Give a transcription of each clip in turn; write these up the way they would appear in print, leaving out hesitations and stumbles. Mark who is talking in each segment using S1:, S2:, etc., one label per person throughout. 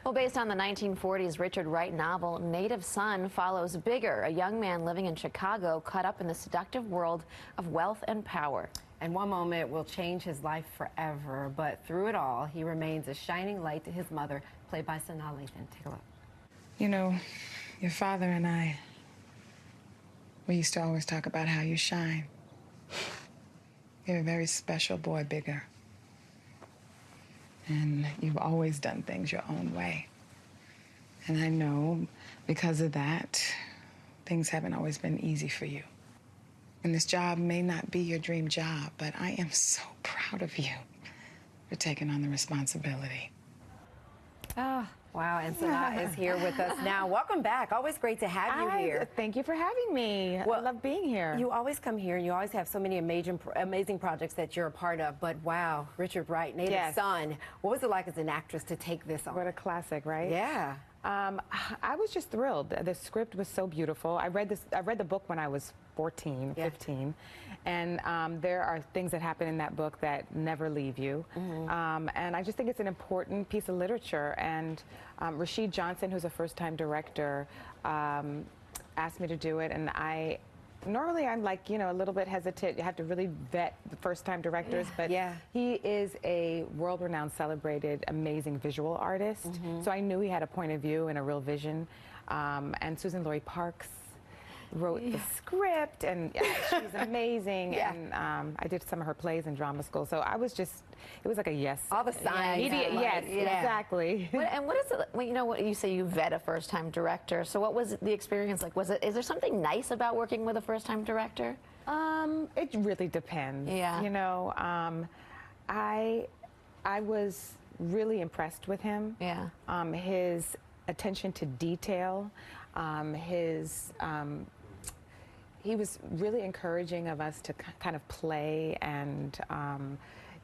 S1: Well, based on the 1940s Richard Wright novel, Native Son follows Bigger, a young man living in Chicago caught up in the seductive world of wealth and power.
S2: And one moment will change his life forever, but through it all, he remains a shining light to his mother, played by Sanaa Lathan. Take a look.
S3: You know, your father and I, we used to always talk about how you shine. You're a very special boy, Bigger. And you've always done things your own way. And I know because of that, things haven't always been easy for you. And this job may not be your dream job, but I am so proud of you for taking on the responsibility.
S2: Oh, wow, and Sanaa is here with us now. Welcome back. Always great to have you here.
S3: Thank you for having me. Well, I love being here.
S2: You always come here, and you always have so many amazing projects that you're a part of. But wow, Richard Wright, Native Son. What was it like as an actress to take this on?
S3: What a classic, right?
S2: Yeah.
S3: I was just thrilled. The script was so beautiful. I read the book when I was 14, 15, and there are things that happen in that book that never leave you. And I just think it's an important piece of literature. And Reid Johnson, who's a first-time director, asked me to do it, and normally I'm like, you know, a little bit hesitant. You have to really vet the first-time directors, but he is a world-renowned, celebrated, amazing visual artist. So I knew he had a point of view and a real vision. And Susan Laurie Parks wrote the script, and she's amazing. And I did some of her plays in drama school, so I was just, it was like a yes.
S2: All the signs.
S3: Yes, exactly.
S1: And what is it, well, you know what, you say you vet a first-time director, so what was the experience like? Is there something nice about working with a first-time director?
S3: It really depends. You know, I was really impressed with him. His attention to detail, he was really encouraging of us to kind of play and,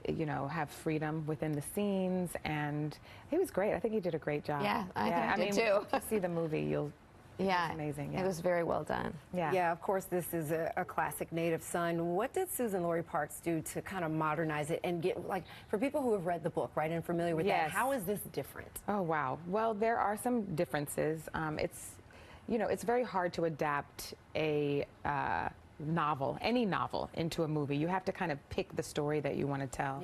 S3: you know, have freedom within the scenes, and he was great. I think he did a great job.
S1: I think he did too.
S3: If you see the movie, you'll. It was amazing.
S1: It was very well done.
S2: Yeah, of course, this is a classic, Native Son. What did Susan Laurie Parks do to kind of modernize it and get, like, for people who have read the book, right, and familiar with that, how is this different?
S3: Oh, wow. Well, there are some differences. You know, it's very hard to adapt a novel, any novel, into a movie. You have to kind of pick the story that you want to tell.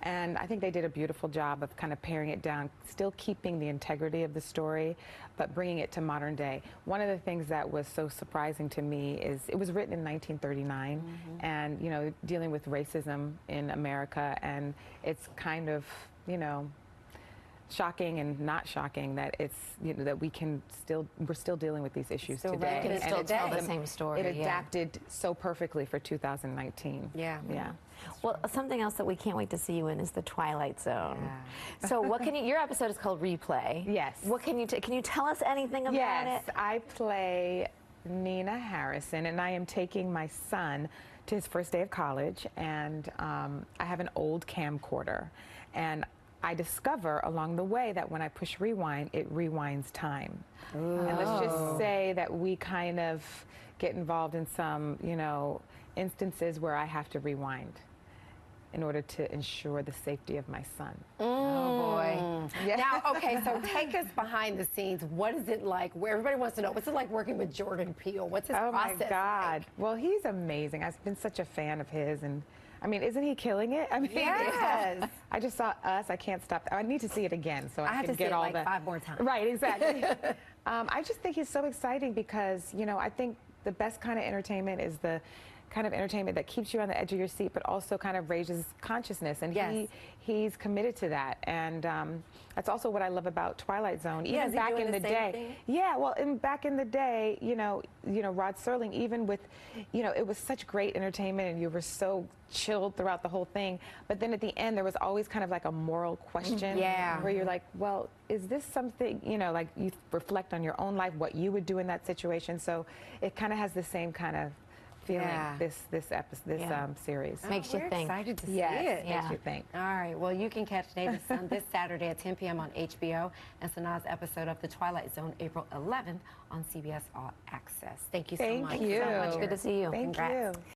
S3: And I think they did a beautiful job of kind of paring it down, still keeping the integrity of the story, but bringing it to modern day. One of the things that was so surprising to me is it was written in 1939, and, you know, dealing with racism in America, and it's kind of, you know, shocking and not shocking that it's, you know, that we're still dealing with these issues today.
S1: We can still tell the same story.
S3: It adapted so perfectly for 2019.
S1: Well, something else that we can't wait to see you in is the Twilight Zone. So what can you, your episode is called Replay. What can you tell us anything about it?
S3: Yes, I play Nina Harrison, and I am taking my son to his first day of college, and I have an old camcorder, and I discover along the way that when I push rewind, it rewinds time. And let's just say that we kind of get involved in some, you know, instances where I have to rewind in order to ensure the safety of my son.
S1: Oh boy.
S2: Now, okay, so take us behind the scenes. What is it like? Where everybody wants to know, what's it like working with Jordan Peele? What's his process
S3: my God.
S2: like?
S3: Well, he's amazing. I've been such a fan of his, and I mean, isn't he killing it? I mean, I just saw Us. I can't stop. I need to see it again so I can get all the.
S2: I have to see it like 5 more times.
S3: Right, exactly. I just think he's so exciting because, you know, I think the best kind of entertainment is the kind of entertainment that keeps you on the edge of your seat, but also kind of raises consciousness, and he's committed to that, and that's also what I love about Twilight Zone. Even back in the day, back in the day, you know, Rod Serling, even with, you know, it was such great entertainment, and you were so chilled throughout the whole thing. But then at the end, there was always kind of like a moral question, where you're like, well, is this something, you know, like you reflect on your own life, what you would do in that situation. So it kind of has the same kind of feeling, this series.
S1: Makes you think.
S2: Excited to see it.
S3: Makes you think.
S2: All right, well, you can catch Native Son this Saturday at 10 p.m. on HBO, and Sanaa's episode of The Twilight Zone April 11th on CBS All Access. Thank you so much.
S3: Thank you so much.
S1: Good to see you.
S3: Thank
S2: Congrats.
S3: you.